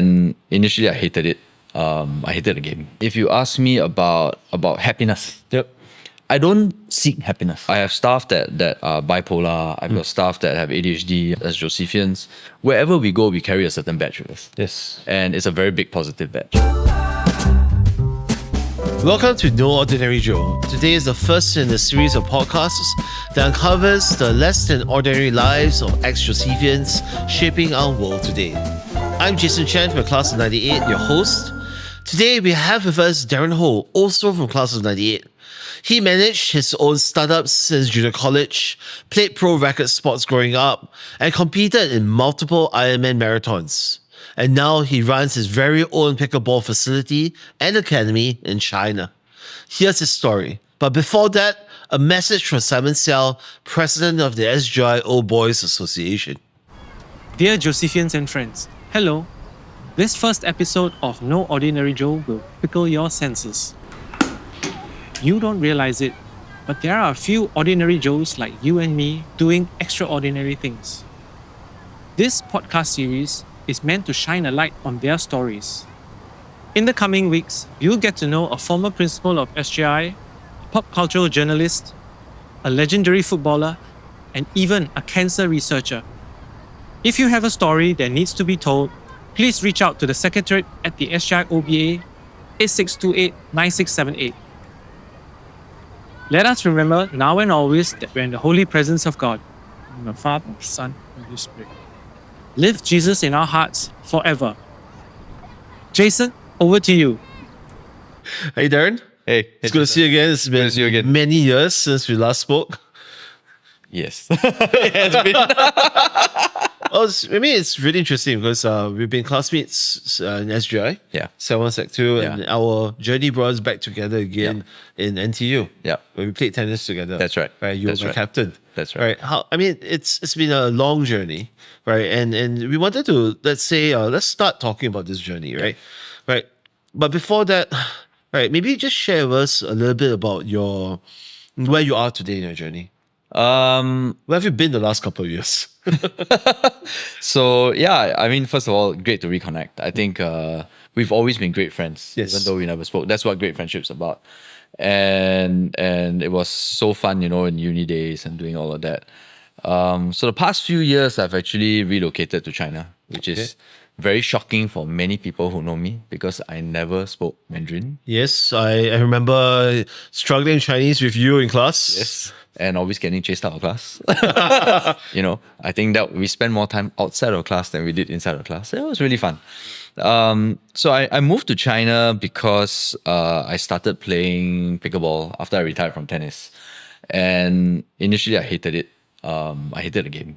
And initially I hated it. I hated the game. If you ask me about happiness, I don't seek happiness. I have staff that are bipolar. I've got staff that have ADHD as Josephians. Wherever we go, we carry a certain badge with us. Yes. And it's a very big positive badge. Welcome to No Ordinary Joe. Today is the first in a series of podcasts that uncovers the less than ordinary lives of ex-Josephians shaping our world today. I'm Jason Chan from Class of 98, your host. Today we have with us Darren Ho, also from Class of 98. He managed his own startups since junior college, played pro racket sports growing up, and competed in multiple Ironman marathons. And now he runs his very own pickleball facility and academy in China. Here's his story. But before that, a message from Simon Seow, president of the SJIOBA Boys Association. Dear Josephians and friends, hello. This first episode of No Ordinary Joe will pickle your senses. You don't realize it, but there are a few ordinary Joes like you and me doing extraordinary things. This podcast series is meant to shine a light on their stories. In the coming weeks, you'll get to know a former principal of SJI, a pop cultural journalist, a legendary footballer, and even a cancer researcher. If you have a story that needs to be told, please reach out to the Secretariat at the SJIOBA 8628-9678. Let us remember now and always that we're in the holy presence of God, in the Father, Son, and Holy Spirit. Live Jesus in our hearts forever. Jason, over to you. Hey Darren. Hey. It's good to see you again. It's been many years since we last spoke. Yes. It has been. It's really interesting because we've been classmates in SJI, Yeah. Sec 1, Sec 2, and our journey brought us back together again in NTU. Yeah. Where we played tennis together. That's right. Right, you were my captain. That's right. It's been a long journey, right? And we wanted to let's start talking about this journey, right? Yeah. Right. But before that, right, maybe just share with us a little bit about where you are today in your journey. Where have you been the last couple of years? So yeah, I mean, first of all, great to reconnect. I think we've always been great friends, yes, even though we never spoke. That's what great friendship's about. And it was so fun, in uni days and doing all of that. So the past few years, I've actually relocated to China, which is very shocking for many people who know me because I never spoke Mandarin. Yes, I remember struggling Chinese with you in class. Yes. And always getting chased out of class. I think that we spent more time outside of class than we did inside of class. It was really fun. So I moved to China because I started playing pickleball after I retired from tennis. And initially I hated it. I hated the game.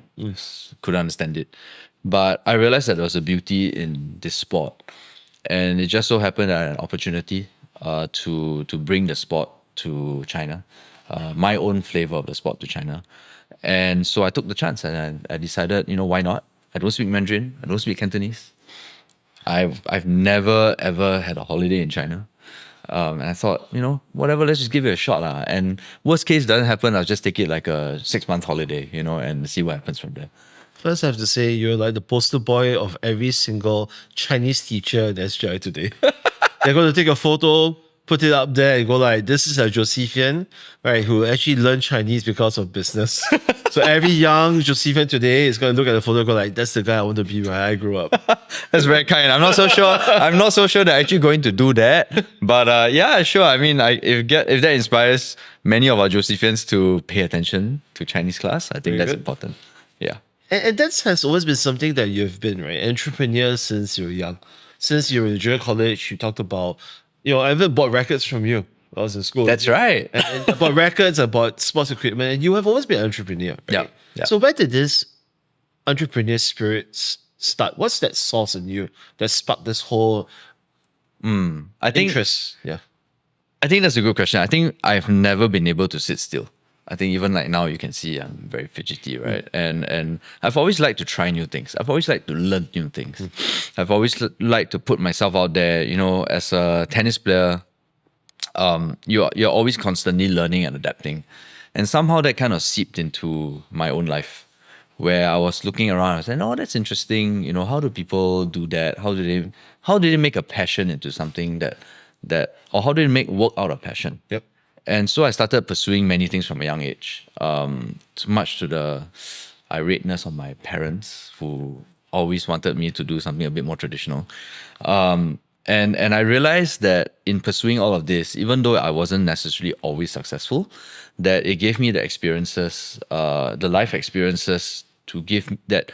Couldn't understand it. But I realized that there was a beauty in this sport. And it just so happened that I had an opportunity to bring the sport to China. My own flavor of the sport to China. And so I took the chance and I decided, why not? I don't speak Mandarin. I don't speak Cantonese. I've never, ever had a holiday in China. And I thought, whatever, let's just give it a shot. And worst case doesn't happen, I'll just take it like a 6-month holiday, and see what happens from there. First, I have to say, you're like the poster boy of every single Chinese teacher in SJI today. They're going to take a photo, put it up there and go like, this is a Josephian, right, who actually learned Chinese because of business. So every young Josephian today is going to look at the photo and go like, that's the guy I want to be when I grew up. That's very kind. I'm not so sure they're actually going to do that. But yeah, sure. I mean, if that inspires many of our Josephians to pay attention to Chinese class, I think that's important. Yeah. And that has always been something that you've been, right? Entrepreneur since you were young. Since you were in junior college, you talked about, I even bought rackets from you when I was in school. That's right. and I bought rackets, I bought sports equipment, and you have always been an entrepreneur, right? Yeah. So where did this entrepreneur spirit start? What's that source in you that sparked this whole interest? Yeah. I think that's a good question. I think I've never been able to sit still. I think even like now you can see I'm very fidgety, right? And I've always liked to try new things. I've always liked to learn new things. I've always liked to put myself out there. As a tennis player, you're always constantly learning and adapting. And somehow that kind of seeped into my own life. where I was looking around. I was like, oh, that's interesting. You know, how do people do that? How do they make a passion into something or how do they make work out of passion? Yep. And so I started pursuing many things from a young age, much to the irateness of my parents, who always wanted me to do something a bit more traditional. And I realized that in pursuing all of this, even though I wasn't necessarily always successful, that it gave me the experiences, the life experiences that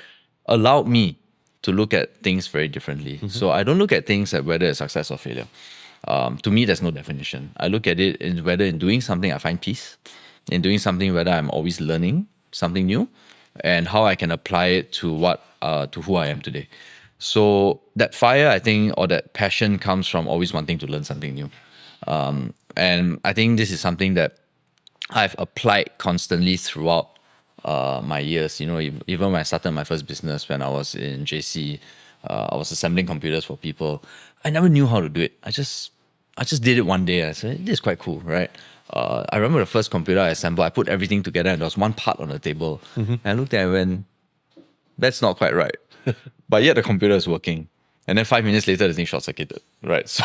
allowed me to look at things very differently. So I don't look at things at whether it's success or failure. To me, there's no definition. I look at it in whether in doing something I find peace, in doing something whether I'm always learning something new, and how I can apply it to who I am today. So that fire, I think, or that passion comes from always wanting to learn something new. And I think this is something that I've applied constantly throughout my years. You know, even when I started my first business, when I was in JC, I was assembling computers for people. I never knew how to do it. I just did it one day. I said, this is quite cool, right? I remember the first computer I assembled, I put everything together and there was one part on the table. And I looked at it and went, that's not quite right. But yet the computer is working. And then 5 minutes later, the thing short-circuited, right? So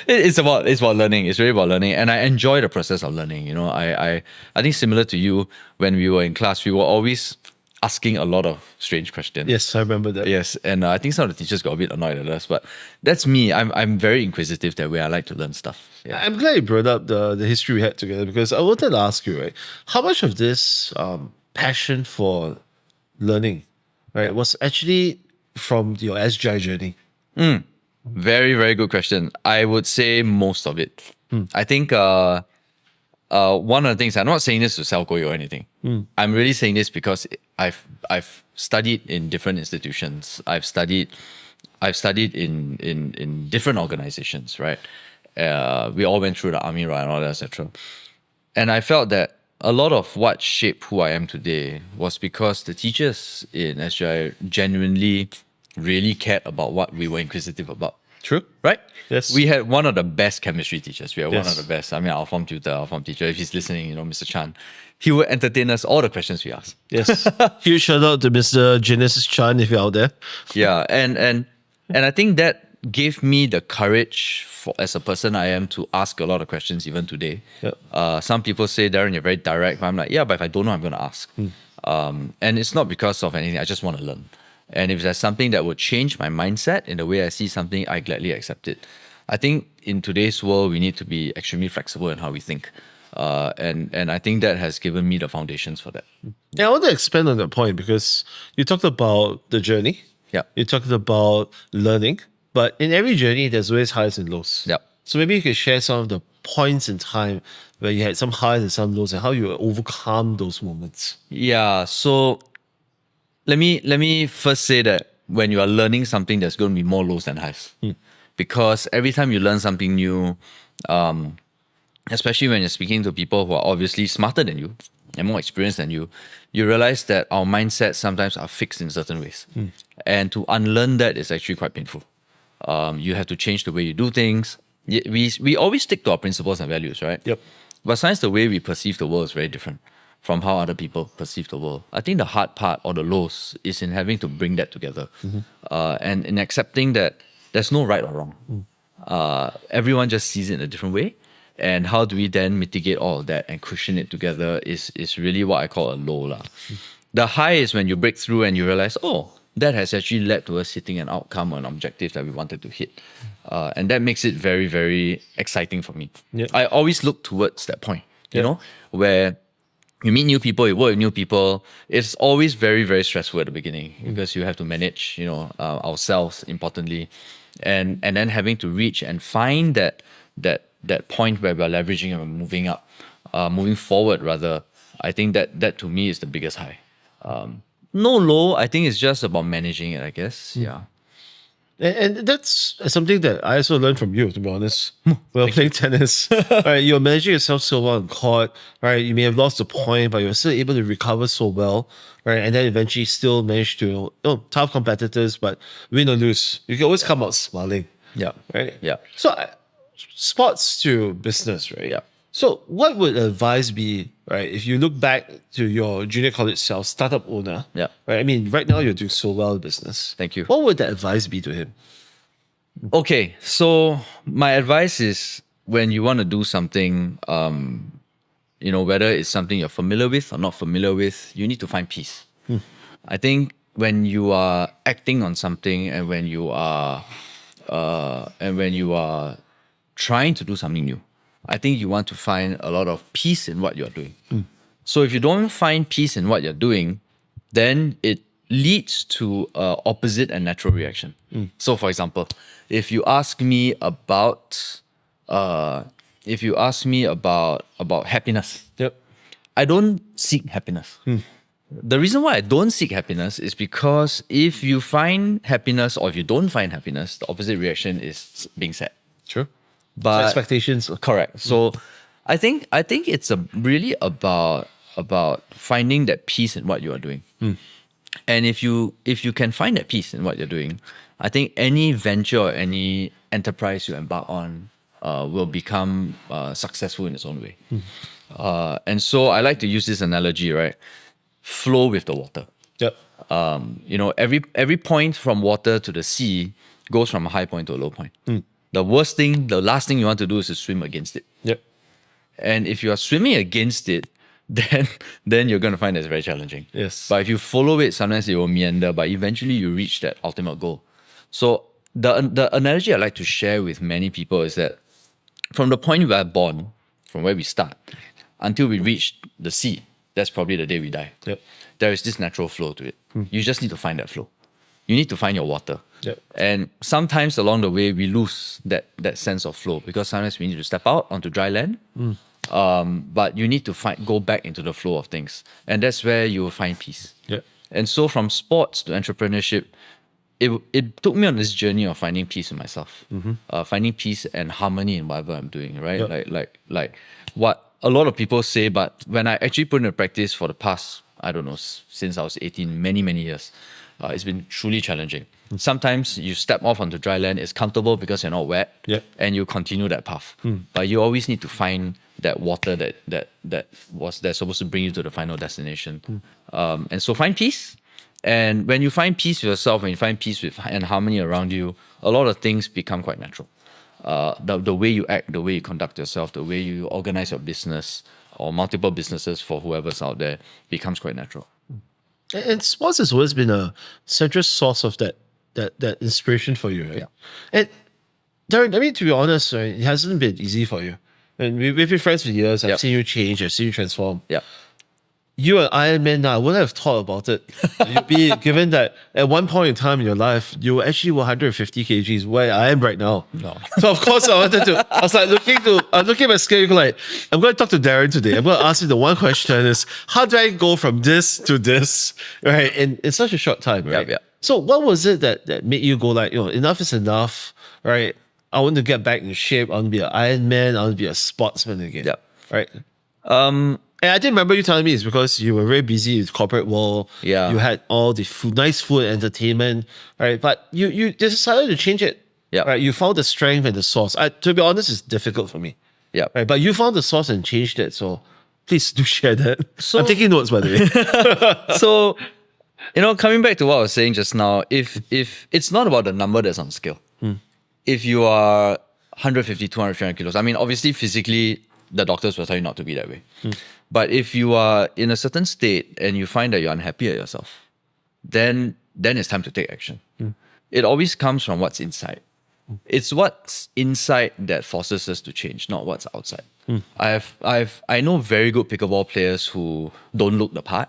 it's about learning. It's really about learning. And I enjoy the process of learning. You know, I think similar to you, when we were in class, we were always asking a lot of strange questions. Yes, I remember that. Yes, and I think some of the teachers got a bit annoyed at us, but that's me. I'm very inquisitive that way. I like to learn stuff. Yeah. I'm glad you brought up the history we had together, because I wanted to ask you, right, how much of this passion for learning, right, was actually from your SJI journey? Very, very good question. I would say most of it. I think one of the things, I'm not saying this to sell Goyo or anything. I'm really saying this because I've studied in different institutions. I've studied in different organizations, right? We all went through the army, right, and all that, etc. And I felt that a lot of what shaped who I am today was because the teachers in SJI genuinely really cared about what we were inquisitive about. True. Right? Yes. We had one of the best chemistry teachers. We had one Yes. of the best. I mean, our form tutor, our form teacher, if he's listening, you know, Mr. Chan, he would entertain us all the questions we asked. Yes. Huge shout out to Mr. Genesis Chan if you're out there. Yeah. And I think that gave me the courage as a person I am to ask a lot of questions even today. Yep. Some people say, Darren, you're very direct. But I'm like, yeah, but if I don't know, I'm going to ask. And it's not because of anything. I just want to learn. And if there's something that would change my mindset in the way I see something, I gladly accept it. I think in today's world, we need to be extremely flexible in how we think. And I think that has given me the foundations for that. Yeah, I want to expand on that point, because you talked about the journey. Yeah. You talked about learning, but in every journey, there's always highs and lows. Yeah. So maybe you could share some of the points in time where you had some highs and some lows, and how you overcome those moments. Yeah. So let me first say that when you are learning something, there's going to be more lows than highs. Because every time you learn something new, especially when you're speaking to people who are obviously smarter than you and more experienced than you, you realize that our mindsets sometimes are fixed in certain ways. And to unlearn that is actually quite painful. You have to change the way you do things. We always stick to our principles and values, right? Yep. But sometimes the way we perceive the world is very different from how other people perceive the world. I think the hard part or the lows is in having to bring that together. And in accepting that there's no right or wrong. Everyone just sees it in a different way. And how do we then mitigate all of that and cushion it together is really what I call a low. The high is when you break through and you realize, oh, that has actually led to us hitting an outcome or an objective that we wanted to hit. And that makes it very, very exciting for me. Yep. I always look towards that point, you know, where you meet new people, you work with new people. It's always very, very stressful at the beginning because you have to manage, you know, ourselves importantly, and then having to reach and find that point where we're leveraging and we're moving up, moving forward rather. I think that to me is the biggest high. No low. I think it's just about managing it, I guess. Yeah. And that's something that I also learned from you, to be honest. Well, playing tennis, right? You're managing yourself so well on court, right? You may have lost the point, but you're still able to recover so well, right? And then eventually still manage to, tough competitors, but win or lose, you can always come out smiling. Yeah. Right? Yeah. So, sports to business, right? Yeah. So what would advice be, right? If you look back to your junior college self, startup owner, Yeah. right? I mean, right now you're doing so well in business. Thank you. What would that advice be to him? Okay, so my advice is when you want to do something, whether it's something you're familiar with or not familiar with, you need to find peace. I think when you are acting on something and when you are trying to do something new, I think you want to find a lot of peace in what you're doing. So if you don't find peace in what you're doing, then it leads to opposite and natural reaction. So for example, if you ask me about happiness, Yep. I don't seek happiness. The reason why I don't seek happiness is because if you find happiness or if you don't find happiness, the opposite reaction is being sad. Sure. But Expectations. correct. So I think it's really about finding that peace in what you are doing. And if you can find that peace in what you're doing, I think any venture or any enterprise you embark on will become successful in its own way. And so I like to use this analogy, right? Flow with the water. Yep. Every point from water to the sea goes from a high point to a low point. The last thing you want to do is to swim against it. Yep. And if you are swimming against it, then you're going to find it's very challenging. Yes. But if you follow it, sometimes it will meander, but eventually you reach that ultimate goal. So the analogy I like to share with many people is that from the point we are born, from where we start, until we reach the sea, that's probably the day we die. Yep. There is this natural flow to it. You just need to find that flow. You need to find your water. Yep. And sometimes along the way, we lose that sense of flow because sometimes we need to step out onto dry land. But you need to go back into the flow of things. And that's where you will find peace. Yep. And so from sports to entrepreneurship, it took me on this journey of finding peace in myself, finding peace and harmony in whatever I'm doing, right? Yep. Like what a lot of people say, but when I actually put into practice for the past, I don't know, since I was 18, many, many years, it's been truly challenging. Sometimes you step off onto dry land, it's comfortable because you're not wet, Yep. and you continue that path. But you always need to find that water that's supposed to bring you to the final destination. And so find peace. And when you find peace with yourself, when you find peace and harmony around you, a lot of things become quite natural. The way you act, the way you conduct yourself, the way you organize your business or multiple businesses for whoever's out there becomes quite natural. And sports has always been a central source of that inspiration for you, right? Yeah. And Darren, I mean, to be honest, right, it hasn't been easy for you. And we've been friends for years. I've Yep. seen you change. I've seen you transform. Yeah. You are Iron Man now. I wouldn't have thought about it. You'd be given that at one point in time in your life, you actually were 150 kgs where I am right now. No. So of course I was like looking at my scale, like, I'm going to talk to Darren today. I'm going to ask you the one question is, how do I go from this to this, right? In such a short time, right? Yep. So what was it that made you go like, enough is enough, right? I want to get back in shape. I want to be an Iron Man. I want to be a sportsman again. Yep. Right. And I didn't remember you telling me it's because you were very busy with corporate world. Yeah. You had all the nice food, entertainment, right? But you decided to change it. Yeah. Right. You found the strength and the source. To be honest, it's difficult for me. Yeah. Right. But you found the source and changed it. So please do share that. So- I'm taking notes, by the way. So, coming back to what I was saying just now, if it's not about the number that's on scale. If you are 150, 200, 300 kilos, I mean, obviously physically, the doctors will tell you not to be that way. But if you are in a certain state and you find that you're unhappy at yourself, then it's time to take action. It always comes from what's inside. It's what's inside that forces us to change, not what's outside. I know very good pickleball players who don't look the part,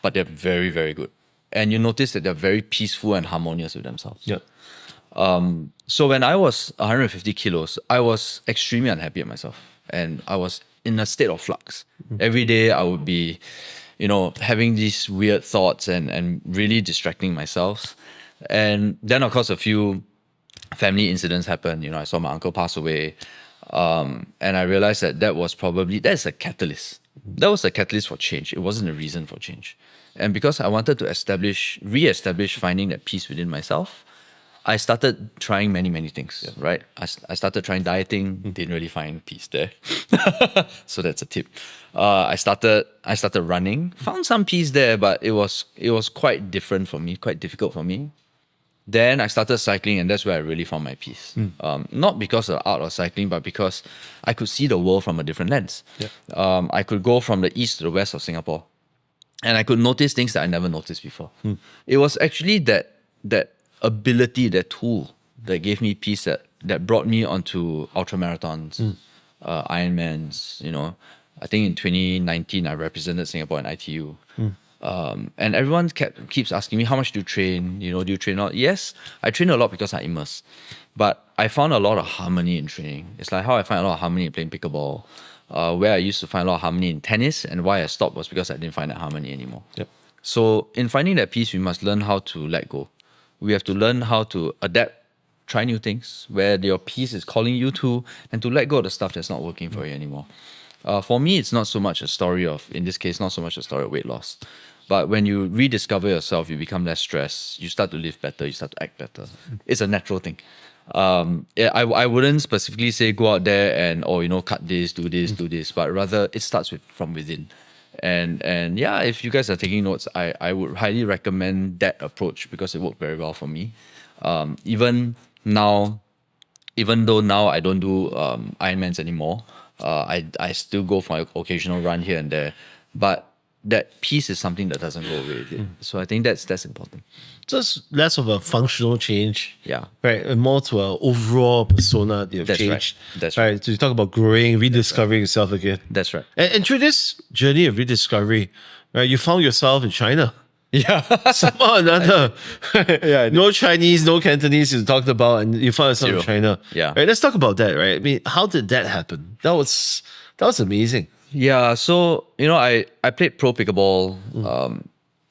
but they're very, very good. And you notice that they're very peaceful and harmonious with themselves. Yep. So when I was 150 kilos, I was extremely unhappy at myself. And I was in a state of flux. Every day I would be, having these weird thoughts and really distracting myself. And then, of course, a few family incidents happened. I saw my uncle pass away. And I realized that's a catalyst. That was a catalyst for change. It wasn't a reason for change. And because I wanted to re-establish finding that peace within myself, I started trying many things, right? I started trying dieting, didn't really find peace there. So that's a tip. I started running, found some peace there, but it was quite different for me, quite difficult for me. Then I started cycling, and that's where I really found my peace. Not because of the art of cycling, but because I could see the world from a different lens. I could go from the east to the west of Singapore, and I could notice things that I never noticed before. It was actually that ability, that tool that gave me peace, that brought me onto ultra marathons, Ironmans. I think in 2019 I represented Singapore in ITU. And everyone keeps asking me, how much do you train? Do you train a lot? Yes, I train a lot because I immerse. But I found a lot of harmony in training. It's like how I find a lot of harmony in playing pickleball, where I used to find a lot of harmony in tennis, and why I stopped was because I didn't find that harmony anymore. So in finding that peace, we must learn how to let go. We have to learn how to adapt, try new things, where your peace is calling you to, and to let go of the stuff that's not working for you anymore. For me, it's not so much a story of, in this case, not so much a story of weight loss. But when you rediscover yourself, you become less stressed, you start to live better, you start to act better. It's a natural thing. I wouldn't specifically say go out there and, cut this, do this, but rather it starts from within. And yeah, if you guys are taking notes, I would highly recommend that approach because it worked very well for me. Even though now I don't do Ironmans anymore, I still go for an occasional run here and there, but that peace is something that doesn't go away with it. So I think that's important. So it's less of a functional change, Yeah. right, and more to an overall persona that you've That's right. changed. That's right. So you talk about growing, rediscovering yourself again. That's right. And through this journey of rediscovery, right, you found yourself in China. Yeah. Somehow or another. Yeah, No Chinese, no Cantonese you talked about, and you found yourself in Zero. China. Yeah. Right, let's talk about that, right? I mean, how did that happen? That was amazing. Yeah, so I played pro pickleball,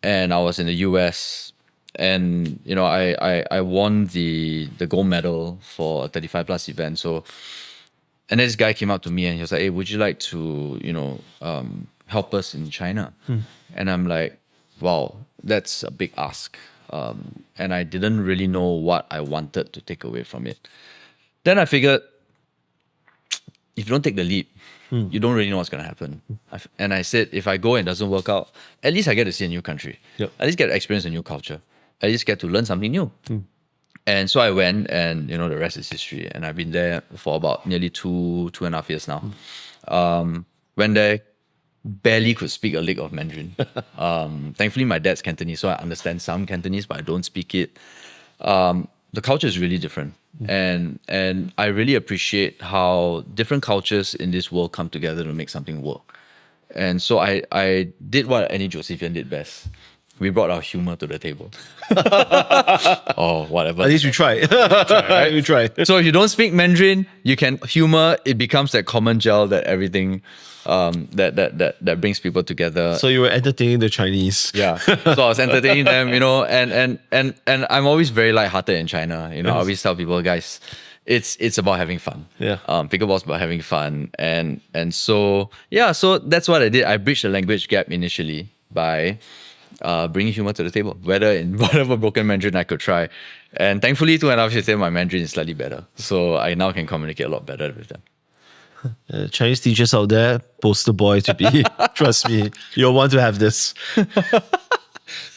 and I was in the US, and I won the gold medal for a 35 plus event. So, and this guy came up to me and he was like, "Hey, would you like to help us in China?" And I'm like, "Wow, that's a big ask." And I didn't really know what I wanted to take away from it. Then I figured, if you don't take the leap, you don't really know what's going to happen. And I said, if I go and it doesn't work out, at least I get to see a new country. Yep. At least get to experience a new culture. At least get to learn something new. And so I went, and the rest is history. And I've been there for about nearly 2.5 years now. Went there, barely could speak a lick of Mandarin. Thankfully, my dad's Cantonese, so I understand some Cantonese, but I don't speak it. The culture is really different. And I really appreciate how different cultures in this world come together to make something work. And so I did what any Josephian did best. We brought our humor to the table. Or whatever. At least we tried. Right? We tried. So if you don't speak Mandarin, you can humor. It becomes that common gel that everything that brings people together. So you were entertaining the Chinese. Yeah. So I was entertaining them, and I'm always very lighthearted in China. I always tell people, guys, it's about having fun. Yeah. Pickleball's about having fun. And so so that's what I did. I bridged the language gap initially by bringing humor to the table, whether in whatever broken Mandarin I could try. And thankfully, 2.5 years later, my Mandarin is slightly better. So I now can communicate a lot better with them. Chinese teachers out there, poster boy to be. Trust me, you'll want to have this.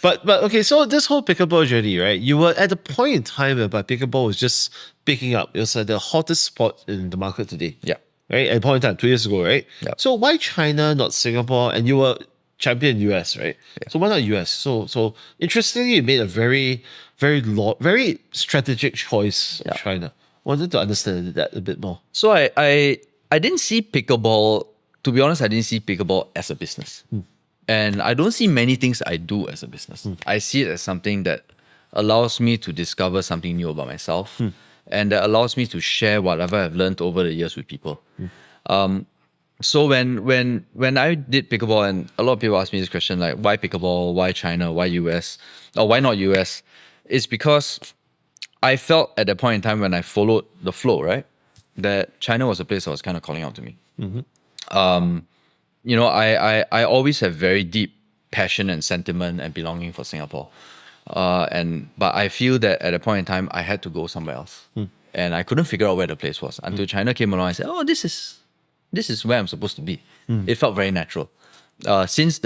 But okay, so this whole pickleball journey, right? You were at a point in time where pickleball was just picking up. It was like the hottest sport in the market today. Yeah. Right? At a point in time, 2 years ago, right? Yeah. So why China, not Singapore? And you were champion in US, right? Yeah. So why not US? So interestingly, you made a very strategic choice of China. Wanted to understand that a bit more. So I didn't see pickleball, to be honest, I didn't see pickleball as a business. And I don't see many things I do as a business. I see it as something that allows me to discover something new about myself, and that allows me to share whatever I've learned over the years with people. So when I did pickleball, and a lot of people ask me this question, like, why pickleball, why China, why US, or why not US? It's because I felt at that point in time when I followed the flow, right, that China was a place that was kind of calling out to me. I always have very deep passion and sentiment and belonging for Singapore. But I feel that at a point in time, I had to go somewhere else. And I couldn't figure out where the place was until China came along and said, oh, this is where I'm supposed to be. It felt very natural. Since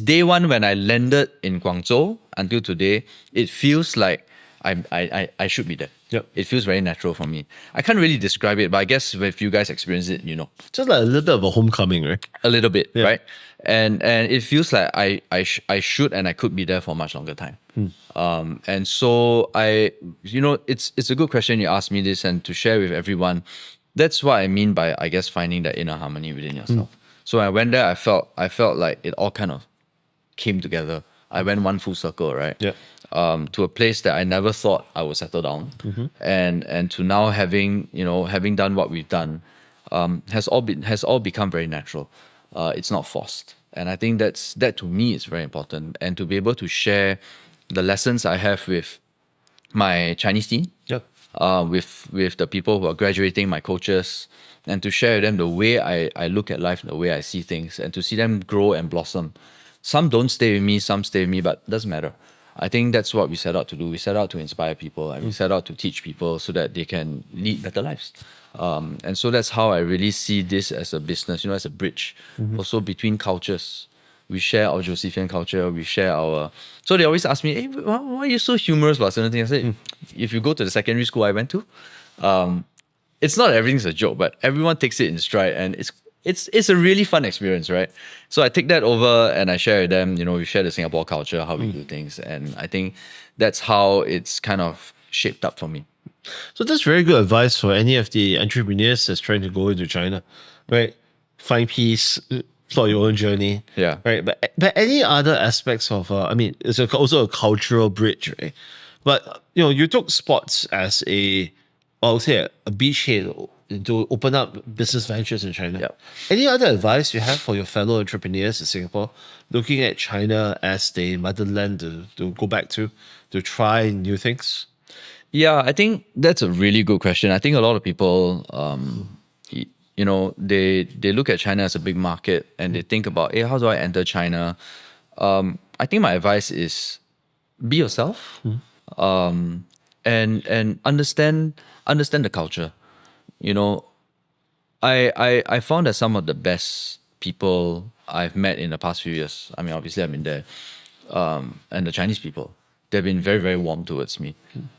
day one when I landed in Guangzhou until today, it feels like I should be there. Yep. It feels very natural for me. I can't really describe it, but I guess if you guys experience it, you know. Just like a little bit of a homecoming, right? A little bit, Yeah. right? And it feels like I should and I could be there for a much longer time. And so it's a good question you asked me this and to share with everyone. That's what I mean by, I guess, finding that inner harmony within yourself. So when I went there, I felt like it all kind of came together. I went one full circle, right? Yeah. To a place that I never thought I would settle down, and to now having done what we've done, has all become very natural. It's not forced, and I think that to me is very important. And to be able to share the lessons I have with my Chinese team, with the people who are graduating, my coaches, and to share with them the way I look at life, the way I see things, and to see them grow and blossom. Some don't stay with me, some stay with me, but it doesn't matter. I think that's what we set out to do. We set out to inspire people and we set out to teach people so that they can lead better lives. And so that's how I really see this as a business, as a bridge, also between cultures. We share our Josephian culture, we share our... So they always ask me, hey, why are you so humorous about certain things? I say, if you go to the secondary school I went to, it's not everything's a joke, but everyone takes it in stride and it's a really fun experience, right? So I take that over and I share with them, we share the Singapore culture, how we do things. And I think that's how it's kind of shaped up for me. So that's very good advice for any of the entrepreneurs that's trying to go into China, right? Find peace, plot your own journey. Yeah. Right. But any other aspects of, it's also a cultural bridge, right? But, you took sports as I would say a beachhead to open up business ventures in China. Yep. Any other advice you have for your fellow entrepreneurs in Singapore looking at China as the motherland to go back to try new things? Yeah, I think that's a really good question. I think a lot of people, they look at China as a big market and they think about, hey, how do I enter China? I think my advice is be yourself, and understand the culture. I found that some of the best people I've met in the past few years, I mean, obviously I've been there, and the Chinese people, they've been very, very warm towards me.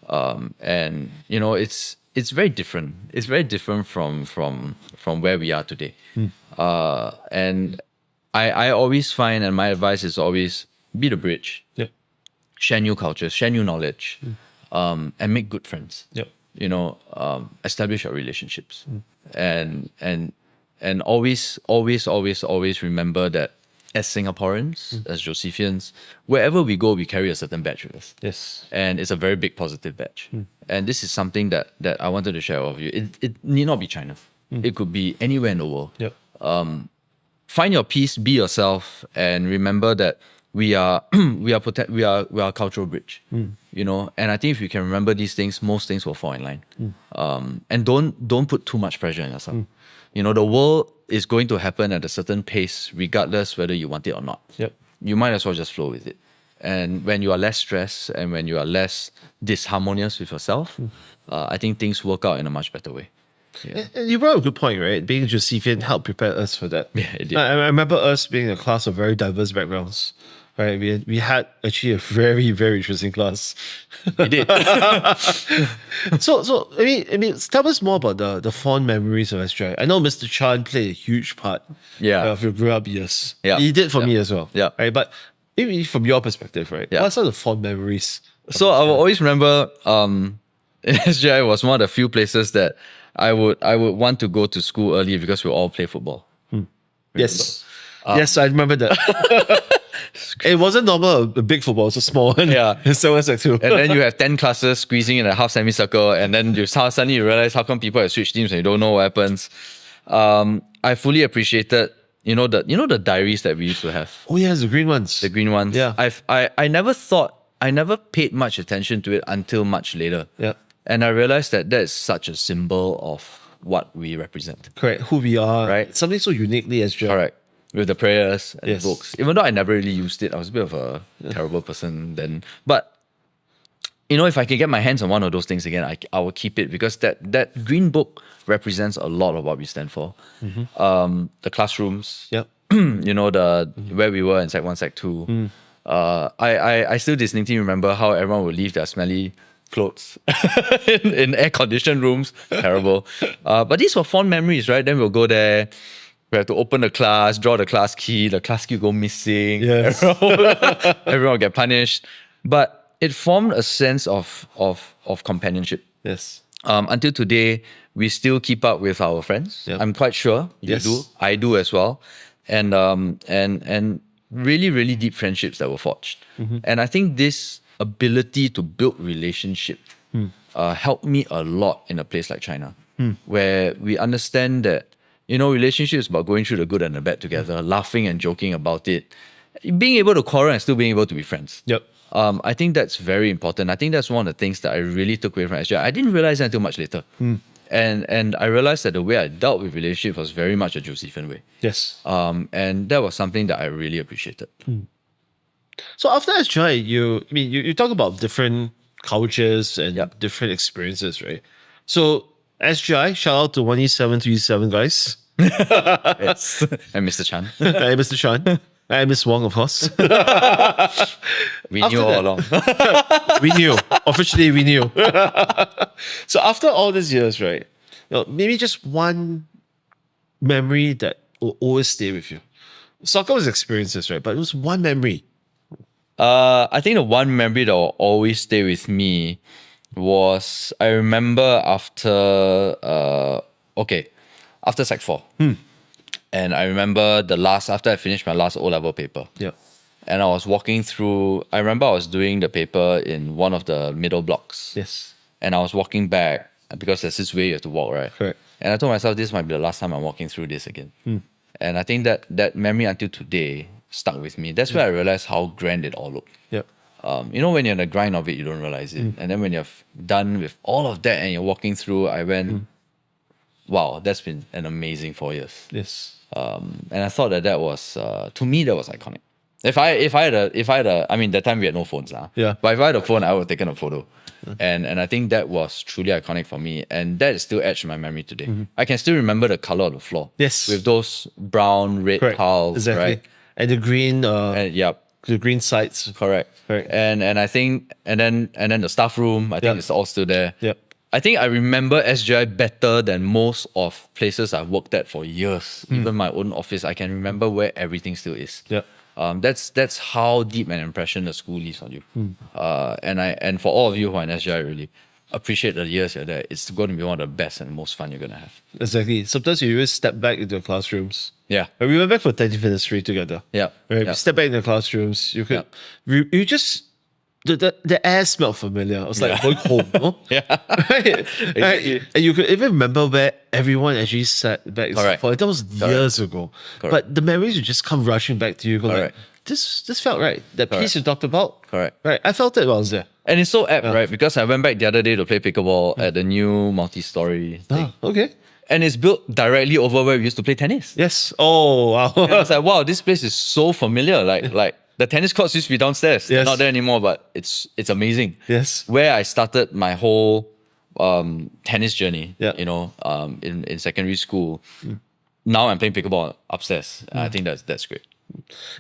And it's very different. It's very different from where we are today. And I always find, and my advice is always be the bridge. Yeah. Share new cultures, share new knowledge, and make good friends. Yep. Establish your relationships, and always remember that as Singaporeans, as Josephians, wherever we go, we carry a certain badge with us. Yes. And it's a very big positive badge. And this is something that I wanted to share with you. It need not be China. It could be anywhere in the world. Yep. Find your peace, be yourself, and remember that we are a cultural bridge. And I think if you can remember these things, most things will fall in line. And don't put too much pressure on yourself. The world is going to happen at a certain pace, regardless whether you want it or not. Yep. You might as well just flow with it. And when you are less stressed and when you are less disharmonious with yourself, I think things work out in a much better way. Yeah. And you brought up a good point, right? Being Josephian helped prepare us for that. Yeah, it did. I remember us being a class of very diverse backgrounds. Right, we had actually a very, very interesting class. We did. So I mean, tell us more about the fond memories of SJI. I know Mr. Chan played a huge part of your grew up years. Yeah. He did for me as well. Yeah. Right, but maybe from your perspective, right? Yeah. What are some of the fond memories? So I will always remember SJI was one of the few places that I would want to go to school early because we all play football. Yes. Yes, I remember that. It wasn't normal, a big football, it was a small one. Yeah. So it's like two. And then you have 10 classes squeezing in a half semicircle, and then suddenly you realize how come people have switched teams and you don't know what happens. I fully appreciated, the diaries that we used to have. Oh yes, the green ones. The green ones. Yeah. I never paid much attention to it until much later. Yeah. And I realized that is such a symbol of what we represent. Correct. Who we are. Right. Something so uniquely SJI. Correct. With the prayers and Yes. the books. Even though I never really used it, I was a bit of a terrible person then. But if I can get my hands on one of those things again, I will keep it, because that green book represents a lot of what we stand for. The classrooms, Yep. the where we were in Sec 1, Sec 2. I still distinctly remember how everyone would leave their smelly clothes in air-conditioned rooms. Terrible. But these were fond memories, right? Then we'll go there. We have to open the class, draw the class key will go missing. Yes. Everyone will get punished. But it formed a sense of companionship. Yes. Until today, we still keep up with our friends. Yep. I'm quite sure you Yes. do. I do as well. And really, really deep friendships that were forged. And I think this ability to build relationship helped me a lot in a place like China, where we understand that, relationships about going through the good and the bad together, laughing and joking about it, being able to quarrel and still being able to be friends. Yep. I think that's very important. I think that's one of the things that I really took away from SJI. I didn't realize that until much later. And I realized that the way I dealt with relationships was very much a Josephian way. Yes. And that was something that I really appreciated. So after SJI, you talk about different cultures and Yep. different experiences, right? So SJI, shout out to 1E737 guys. Yes. And Mr. Chan, Hey, Mr. Chan. And Miss Wong, of course. we After knew all that- along. We knew. Officially, we knew. So after all these years, right? Maybe just one memory that will always stay with you. Soccer was experiences, right? But it was one memory. I think the one memory that will always stay with me was, I remember after Sec 4. And I remember after I finished my last O-level paper. Yeah. And I was walking through, I remember I was doing the paper in one of the middle blocks. Yes. And I was walking back, because there's this way you have to walk, right? Correct. And I told myself, this might be the last time I'm walking through this again. And I think that memory until today stuck with me. That's where I realized how grand it all looked. Yep. When you're in the grind of it, you don't realize it. And then when you're done with all of that and you're walking through, I went, wow, that's been an amazing 4 years. Yes. And I thought that was, to me, that was iconic. If I had a, I mean, that time we had no phones now. Yeah. But if I had a phone, I would have taken a photo. And I think that was truly iconic for me. And that is still etched in my memory today. I can still remember the color of the floor. Yes. With those brown, red Correct. tiles, Exactly. right? And the green, And, yep. the green sides. Correct. Correct. And I think, and then the staff room, I think Yep. it's all still there. Yep. I think I remember SJI better than most of places I've worked at for years. Even my own office, I can remember where everything still is. Yep. That's how deep an impression the school leaves on you. And for all of you who are in SJI, really appreciate the years you're there. It's going to be one of the best and most fun you're going to have. Exactly. Sometimes you always step back into the classrooms. Yeah. And we went back for 30th anniversary together. Yeah. Right. Yeah. We step back in the classrooms. You could, you just, the air smelled familiar. I was like, Yeah. going home. No? Yeah. Right? And you could even remember where everyone actually sat back. Correct. That was years ago. Correct. But the memories would just come rushing back to you. Go like, Correct. this felt right. That Correct. piece you talked about. Correct. Right. I felt it while I was there. And it's so apt, right? Because I went back the other day to play pickleball at the new multi-story thing. Okay. And it's built directly over where we used to play tennis. Yes. Oh, wow. And I was like, wow, this place is so familiar. Like the tennis courts used to be downstairs. They're Yes. not there anymore, but it's amazing. Yes. Where I started my whole tennis journey, Yeah. in secondary school. Now I'm playing pickleball upstairs. I think that's great.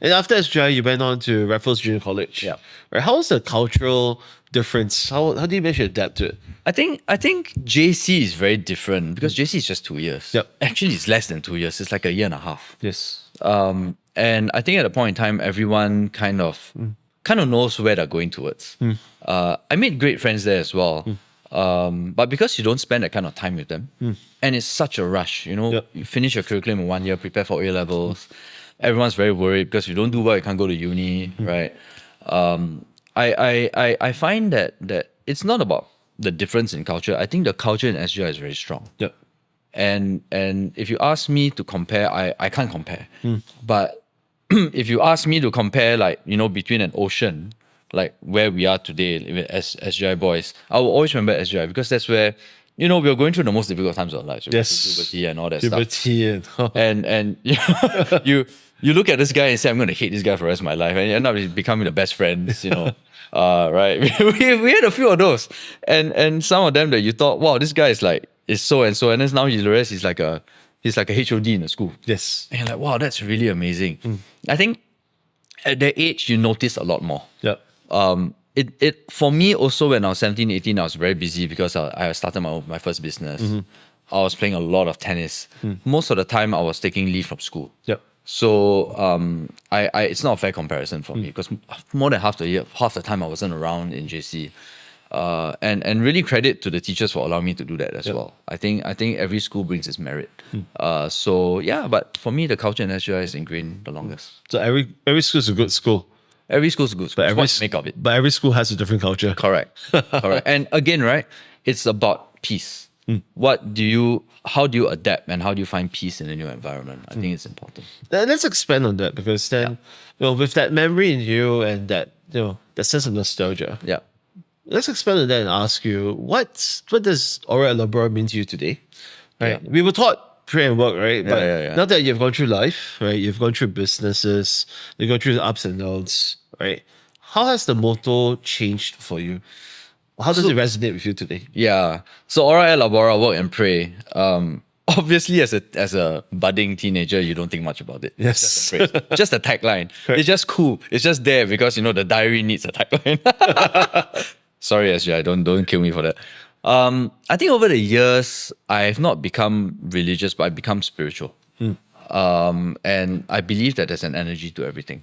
And after SJI, you went on to Raffles Junior College. Yeah. Right. How was the cultural difference? How do you manage to adapt to it? I think JC is very different because JC is just 2 years. Yep. Actually, it's less than 2 years. It's like a year and a half. Yes. And I think at a point in time, everyone kind of knows where they're going towards. I made great friends there as well. But because you don't spend that kind of time with them, and it's such a rush, Yep. you finish your curriculum in 1 year, prepare for A levels. Everyone's very worried because if you don't do well, you can't go to uni, right? I find that it's not about the difference in culture. I think the culture in SJI is very strong. Yep. And if you ask me to compare, I can't compare. But if you ask me to compare, between an ocean, like where we are today as SJI boys, I will always remember SJI because that's where, we are going through the most difficult times of our lives. Yes. Puberty and all that stuff. Puberty And you look at this guy and say, I'm going to hate this guy for the rest of my life. And you end up becoming the best friends, right? we had a few of those, and some of them that you thought, wow, this guy is so and so, and then now you realize he's like a HOD in the school. Yes. And you're like, wow, that's really amazing. I think at that age you notice a lot more. Yep. It for me also, when I was 17, 18, I was very busy because I started my first business. I was playing a lot of tennis. Most of the time I was taking leave from school. Yep. So I it's not a fair comparison for me, because more than half the time I wasn't around in JC. And really credit to the teachers for allowing me to do that as well. I think every school brings its merit. So yeah, but for me the culture in SJI is ingrained the longest. So every school is a good school. Every school's good, but every make of it. But every school has a different culture. Correct. And again, right, it's about peace. How do you adapt, and how do you find peace in a new environment? I think it's important. Let's expand on that, because then, with that memory in you and that, that sense of nostalgia. Yeah. Let's expand on that and ask you, what does Aura at Labora mean to you today? Right. Yeah. We were taught pray and work, right? But yeah. now that you've gone through life, right? You've gone through businesses, you've gone through the ups and downs, right? How has the motto changed for you? How does it resonate with you today? Yeah. So Aura at Labora, work and pray. Obviously, as a budding teenager, you don't think much about it. Yes. Just a tagline. It's just cool. It's just there because the diary needs a tagline. Sorry, SJ, don't kill me for that. I think over the years, I've not become religious, but I've become spiritual. And I believe that there's an energy to everything.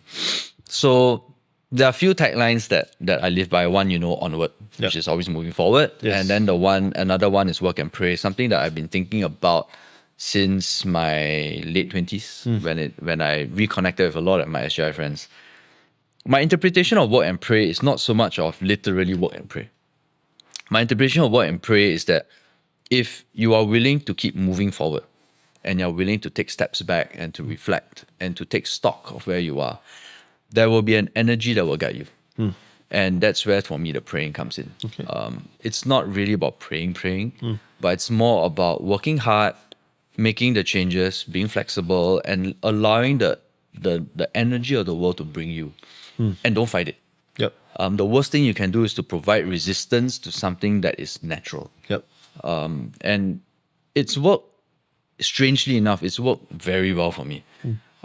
So there are a few taglines that I live by. One, onward, which is always moving forward. Yes. And then another one is work and pray, something that I've been thinking about since my late 20s, when I reconnected with a lot of my SJI friends. My interpretation of work and pray is not so much of literally work and pray. My interpretation of work and pray is that if you are willing to keep moving forward, and you're willing to take steps back and to reflect and to take stock of where you are, there will be an energy that will guide you. And that's where, for me, the praying comes in. Okay. It's not really about praying, but it's more about working hard, making the changes, being flexible, and allowing the energy of the world to bring you. And don't fight it. Yep. The worst thing you can do is to provide resistance to something that is natural. Yep. And it's worked, strangely enough, it's worked very well for me.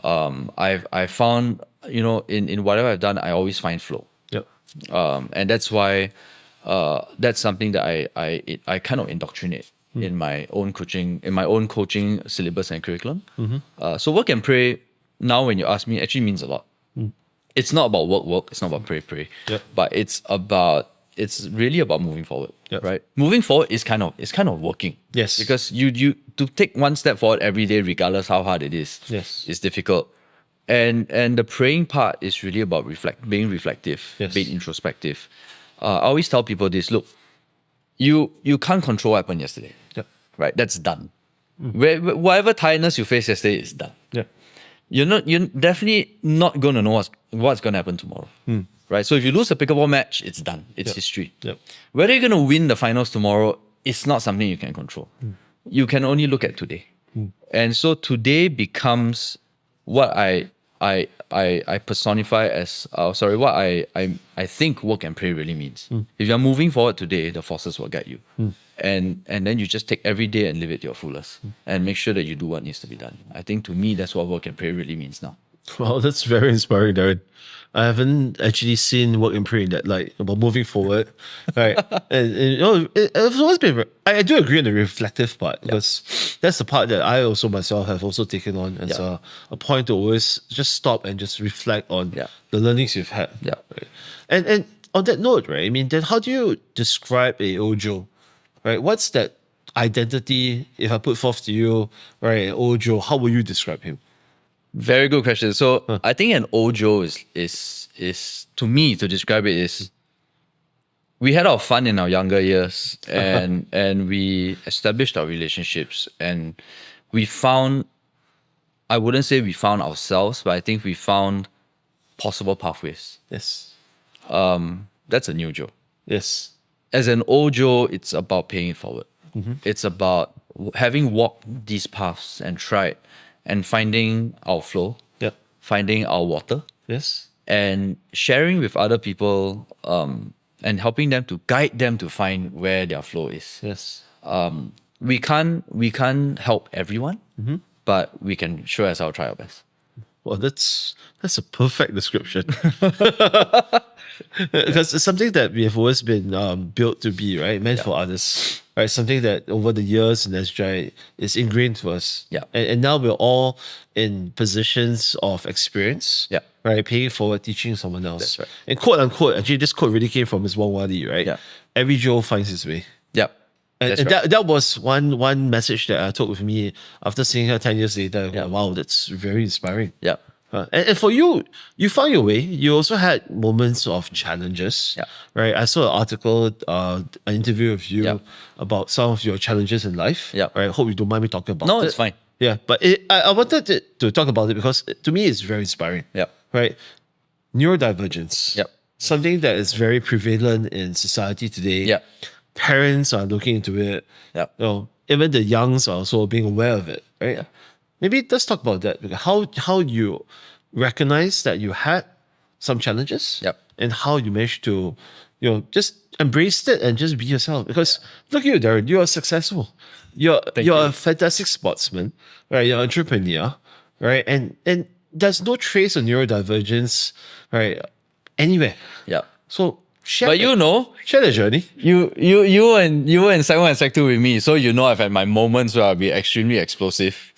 I've found, in whatever I've done, I always find flow. Yep. And that's why that's something that I kind of indoctrinate in my own coaching syllabus and curriculum. So work and pray, now when you ask me, actually means a lot. It's not about work, it's not about pray, Yep. but it's really about moving forward. Yep. Right? Moving forward is kind of working. Yes. Because you to take one step forward every day, regardless how hard it is. Yes. It's difficult. And the praying part is really about being reflective, Yes. being introspective. I always tell people this: look, you can't control what happened yesterday. Yep. Right? That's done. Whatever tiredness you faced yesterday is done. Yep. You're definitely not going to know what's going to happen tomorrow. Right? So if you lose a pickleball match, it's done. It's history. Yep. Whether you're going to win the finals tomorrow, it's not something you can control. You can only look at today. And so today becomes what I personify as, what I think work and pray really means. If you're moving forward today, the forces will guide you. And then you just take every day and live it to your fullest and make sure that you do what needs to be done. I think to me, that's what work and pray really means now. Wow, that's very inspiring, Darren. I haven't actually seen work and pray in that light about moving forward, right? and it's always been. I do agree on the reflective part, because that's the part that I also myself have also taken on as a point to always just stop and just reflect on the learnings you've had. Yeah. Right? And on that note, right? I mean, then how do you describe a Ojo? Right? What's that identity? If I put forth to you, right, Ojo, how will you describe him? Very good question. So I think an Ojo is to me, to describe it, is we had our fun in our younger years and we established our relationships, and we found, I wouldn't say we found ourselves, but I think we found possible pathways. Yes. That's a new Joe. Yes. As an old Joe, it's about paying it forward. It's about having walked these paths and tried and finding our flow, Yep. finding our water, Yes. and sharing with other people and helping them to guide them to find where their flow is. Yes. We can't help everyone, but we can sure as hell try our best. Well, that's a perfect description. Because it's something that we have always been built to be, right? Meant for others, right? Something that over the years in SJI is ingrained to us. Yeah. And now we're all in positions of experience. Yeah. Right? Paying it forward, teaching someone else. That's right. And quote unquote, actually, this quote really came from Ms. Wong Wadi, right? Yeah. Every Joe finds his way. Yep. And, That's and right. that was one message that I took with me after seeing her 10 years later. Yeah. Wow, that's very inspiring. Yep. And for you, you found your way. You also had moments of challenges, Yeah. right? I saw an article, an interview of you Yeah. about some of your challenges in life. Yeah. Right. Hope you don't mind me talking about it. No, it's fine. Yeah, but I wanted to talk about it because to me it's very inspiring. Yep. Right. Neurodivergence. Yep. Something that is very prevalent in society today. Yep. Parents are looking into it. Yep. You know, even the youngs are also being aware of it. Right. Yeah. Maybe let's talk about that. Because how you recognize that you had some challenges. Yep. And how you managed to, just embrace it and just be yourself. Because look at you, Darren, you are successful. You're you. a fantastic sportsman, right? You're an entrepreneur, right? And there's no trace of neurodivergence, right? Anywhere. Yep. So share But share the journey. you were in Sec 1 and Sec 2 with me, so I've had my moments where I'll be extremely explosive.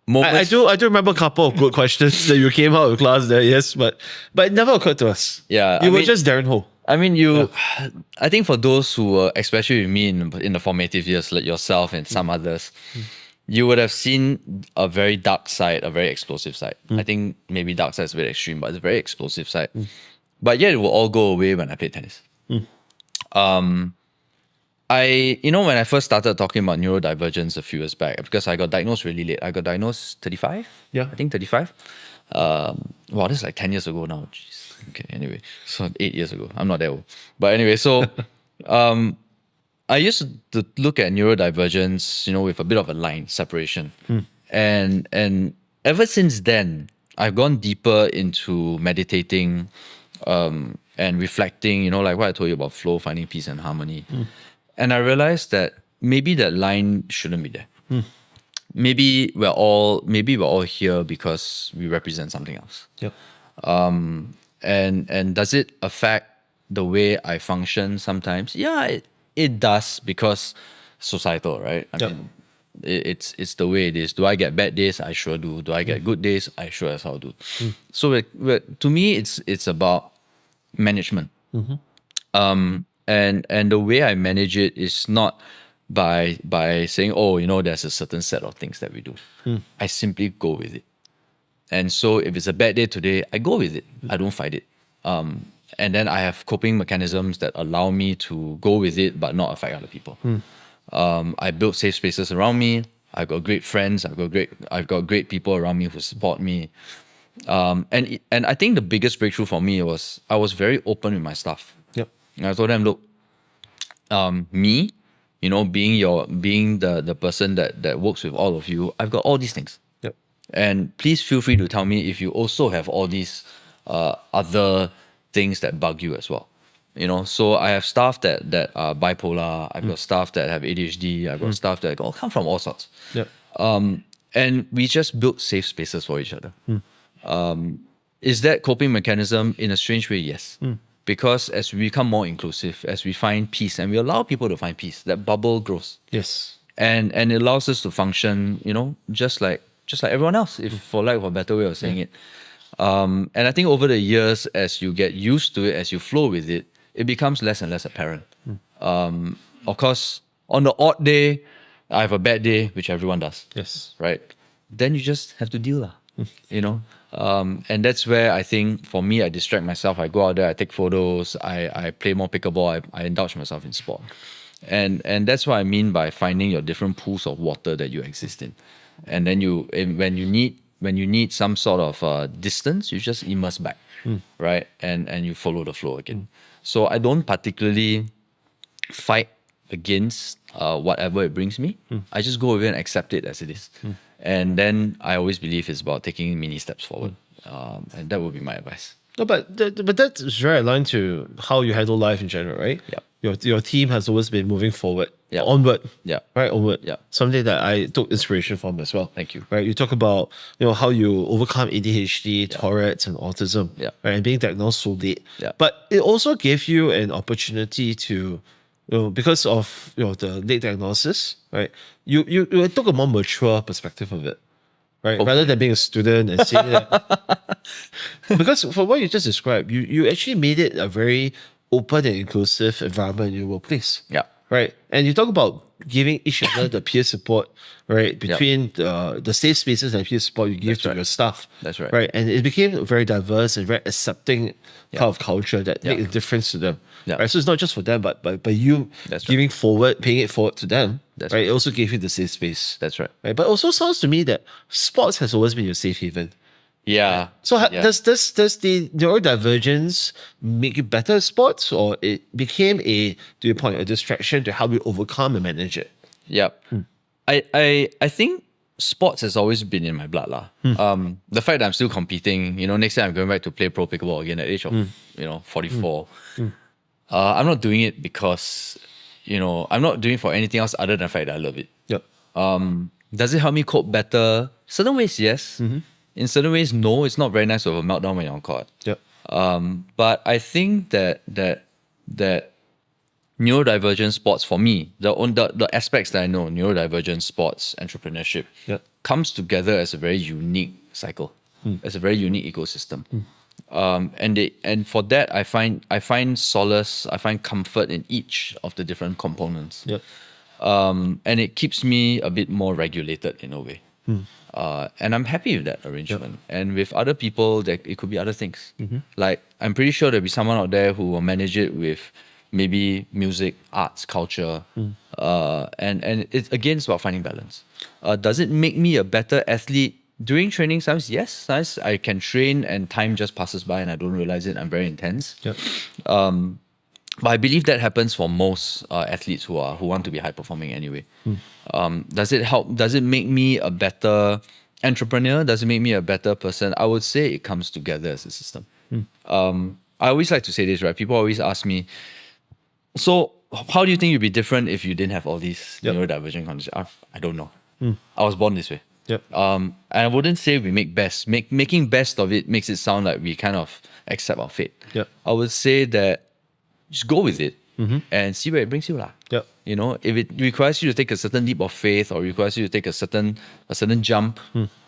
I Moments. do remember a couple of good questions that you came out of class there, yes, but it never occurred to us. Yeah, You I were mean- just Darren Ho. I mean, I think for those who were, especially with me in the formative years, like yourself and some others, you would have seen a very dark side, a very explosive side. I think maybe dark side is a bit extreme, but it's a very explosive side. But yet it will all go away when I played tennis. When I first started talking about neurodivergence a few years back, because I got diagnosed really late. I got diagnosed 35. Yeah. I think 35. Wow, this is like 10 years ago now. Jeez. Okay, anyway. So 8 years ago. I'm not that old. But anyway, so I used to look at neurodivergence, with a bit of a line separation. And ever since then, I've gone deeper into meditating and reflecting, like what I told you about flow, finding peace and harmony. And I realized that maybe that line shouldn't be there. Maybe we're all here because we represent something else. Yep. And does it affect the way I function sometimes? Yeah, it does, because societal, right? I mean, it's the way it is. Do I get bad days? I sure do. Do I get good days? I sure as hell do. So to me, it's about management. And the way I manage it is not by saying, there's a certain set of things that we do. I simply go with it. And so if it's a bad day today, I go with it. I don't fight it. And then I have coping mechanisms that allow me to go with it but not affect other people. I built safe spaces around me. I've got great friends. I've got great people around me who support me. And I think the biggest breakthrough for me was I was very open with my staff. Yep. And I told them, look, me, being the person that works with all of you, I've got all these things. Yep. And please feel free to tell me if you also have all these other things that bug you as well. So I have staff that are bipolar. I've got staff that have ADHD. I've got staff that come from all sorts. Yep. And we just built safe spaces for each other. Is that coping mechanism in a strange way? Yes. Because as we become more inclusive, as we find peace and we allow people to find peace, that bubble grows. Yes. And it allows us to function, just like everyone else, if for lack of a better way of saying it. And I think over the years, as you get used to it, as you flow with it, it becomes less and less apparent. Of course, on the odd day, I have a bad day, which everyone does. Yes. Right? Then you just have to deal, and that's where I think for me, I distract myself. I go out there, I take photos, I play more pickleball, I indulge myself in sport. And that's what I mean by finding your different pools of water that you exist in. And then when you need some sort of distance, you just immerse back, right? And you follow the flow again. So I don't particularly fight against whatever it brings me. I just go with it and accept it as it is. And then I always believe it's about taking mini steps forward. And that would be my advice. No, but that's very aligned to how you handle life in general, right? Yep. Your team has always been moving forward, Yep. onward, Yep. right, onward. Yep. Something that I took inspiration from as well. Thank you. Right, you talk about how you overcome ADHD, Tourette, and autism, Yep. right, and being diagnosed so late. Yep. But it also gave you an opportunity to, because of the late diagnosis, right? You took a more mature perspective of it. Right, rather than being a student and saying that, because for what you just described, you actually made it a very open and inclusive environment in your workplace. Yeah. Right, and you talk about giving each other the peer support, right, between the safe spaces and peer support you give That's to right. your staff. That's right. Right, and it became very diverse and very accepting kind of culture that Yeah. make a difference to them. Yeah. Right, so it's not just for them, but you That's right. giving forward, paying it forward to them. That's right. right. It also gave you the safe space. That's right. Right, but also sounds to me that sports has always been your safe haven. Yeah. So Yeah. does the neurodivergence make you better at sports, or it became to your point, a distraction to help you overcome and manage it? Yeah. I think sports has always been in my blood lah. The fact that I'm still competing, next year I'm going back to play pro pickleball again at the age of 44. I'm not doing it because I'm not doing it for anything else other than the fact that I love it. Yep. Does it help me cope better? Certain ways, yes. In certain ways, no. It's not very nice to have a meltdown when you're on court. Yep. But I think that neurodivergent sports for me, the aspects that I know, neurodivergent sports, entrepreneurship, Yep. comes together as a very unique cycle, as a very unique ecosystem. And for that, I find solace, I find comfort in each of the different components. Yep. And it keeps me a bit more regulated in a way. And I'm happy with that arrangement. And with other people, it could be other things. Like, I'm pretty sure there'll be someone out there who will manage it with maybe music, arts, culture. And it's again, it's about finding balance. Does it make me a better athlete? During training, sometimes yes, sometimes I can train and time just passes by and I don't realize it. I'm very intense. Yep. But I believe that happens for most athletes who want to be high performing anyway. Does it help? Does it make me a better entrepreneur? Does it make me a better person? I would say it comes together as a system. I always like to say this, right? People always ask me, so how do you think you'd be different if you didn't have all these neurodivergent conditions? I don't know. I was born this way. Yep. And I wouldn't say we make best. Making best of it makes it sound like we kind of accept our fate. Yep. I would say that just go with it and see where it brings you lah. Yep. If it requires you to take a certain leap of faith or requires you to take a certain jump,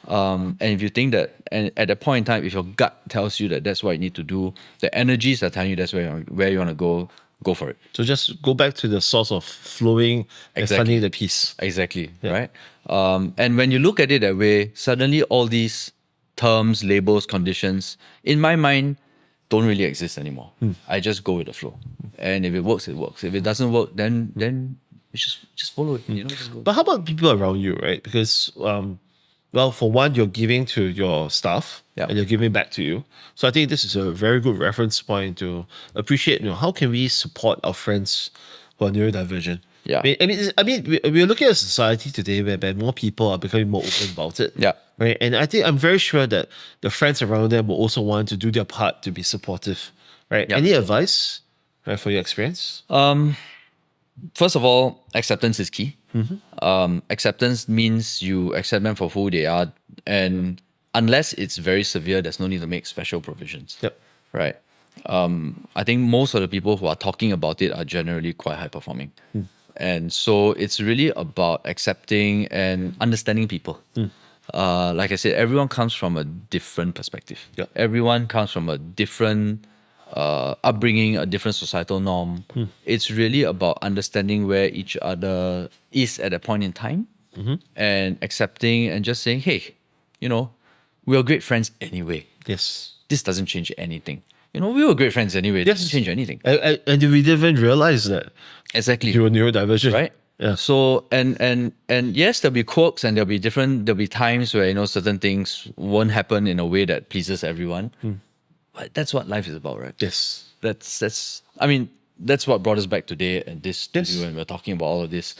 and if you think that, and at that point in time, if your gut tells you that that's what you need to do, the energies are telling you that's where you want to go for it. So just go back to the source of flowing and Exactly. finding the peace. Exactly, right? And when you look at it that way, suddenly all these terms, labels, conditions, in my mind, don't really exist anymore. I just go with the flow. And if it works, it works. If it doesn't work, then you just follow it. Just go. But how about people around you, right? Because, well, for one, you're giving to your staff and you're giving back to you. So I think this is a very good reference point to appreciate, how can we support our friends who are neurodivergent? Yeah. I mean, we're looking at a society today where more people are becoming more open about it. Yeah. Right. And I think I'm very sure that the friends around them will also want to do their part to be supportive. Right. Yeah. Any advice, right, for your experience? First of all, acceptance is key. Acceptance means you accept them for who they are. And unless it's very severe, there's no need to make special provisions. Yep. Right. I think most of the people who are talking about it are generally quite high performing. And so it's really about accepting and understanding people. Like I said, everyone comes from a different perspective. Yeah. Everyone comes from a different upbringing, a different societal norm. It's really about understanding where each other is at a point in time and accepting and just saying, hey, we are great friends anyway. Yes. This doesn't change anything. We were great friends anyway. It doesn't change anything. And we didn't even realize that Exactly. you were neurodivergent. Right? Yeah. So and yes, there'll be quirks and there'll be times where certain things won't happen in a way that pleases everyone. But that's what life is about, right? Yes. That's what brought us back today at this studio, and we're talking about all of this.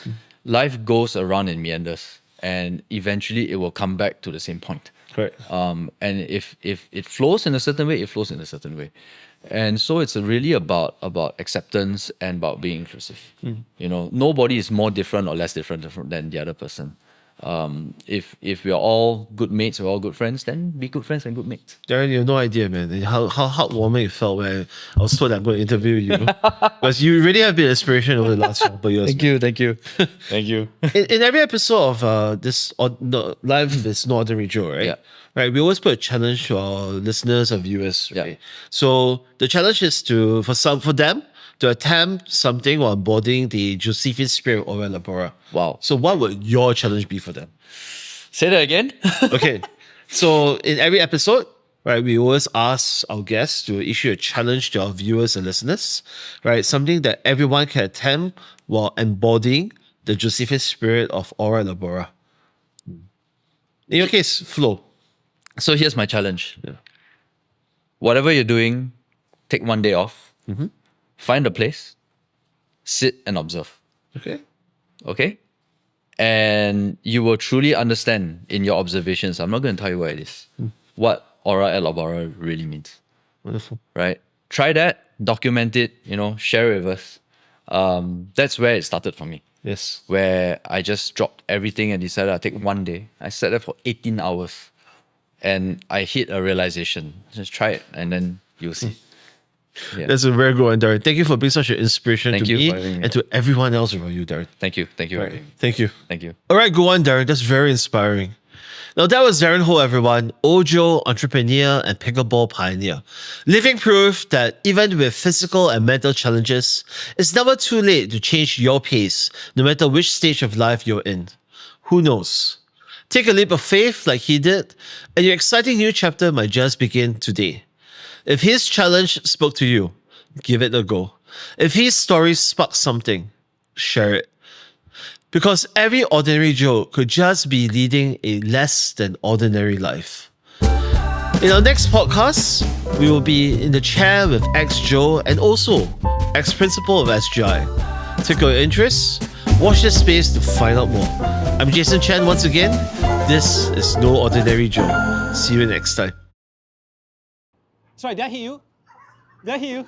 Life goes around in meanders. and eventually it will come back to the same point. Correct. And if it flows in a certain way, it flows in a certain way. And so it's really about acceptance and about being inclusive. You know, nobody is more different or less different than the other person. If we are all good mates, we're all good friends, then be good friends and good mates. Darren, you have no idea, man, how heartwarming it felt when I was told I'm going to interview you. Because you really have been an inspiration over the last couple of years. Thank you, thank you. In every episode of this live is No Ordinary Joe, right? Yeah. Right. We always put a challenge to our listeners or viewers, right? Yeah. So the challenge is for them to attempt something while embodying the Josephian spirit of Labora. Wow. So what would your challenge be for them? Say that again. Okay. So in every episode, right, we always ask our guests to issue a challenge to our viewers and listeners, right? Something that everyone can attempt while embodying the Josephian spirit of Aura Labora. In your case, Flo. So here's my challenge. Whatever you're doing, take one day off. Find a place, sit and observe. Okay. Okay? And you will truly understand in your observations. I'm not going to tell you what it is. What Aura et Labora really means. Wonderful. Right? Try that, document it, share it with us. That's where it started for me. Yes. Where I just dropped everything and decided I'd take one day. I sat there for 18 hours and I hit a realization. Just try it and then you'll see. Yeah. That's a very good one, Darren. Thank you for being such an inspiration Thank to you me for having me. and to everyone else around you, Darren. Thank you. Thank you. Right. Thank you. Thank you. All right, go on, Darren. That's very inspiring. Now, that was Darren Ho, everyone. Ojo, entrepreneur, and pickleball pioneer. Living proof that even with physical and mental challenges, it's never too late to change your pace, no matter which stage of life you're in. Who knows? Take a leap of faith like he did, and your exciting new chapter might just begin today. If his challenge spoke to you, give it a go. If his story sparked something, share it. Because every ordinary Joe could just be leading a less than ordinary life. In our next podcast, we will be in the chair with ex-Joe and also ex-principal of SJI. Take your interest, watch this space to find out more. I'm Jason Chen once again. This is No Ordinary Joe. See you next time. Sorry, did I hit you? Did I hit you?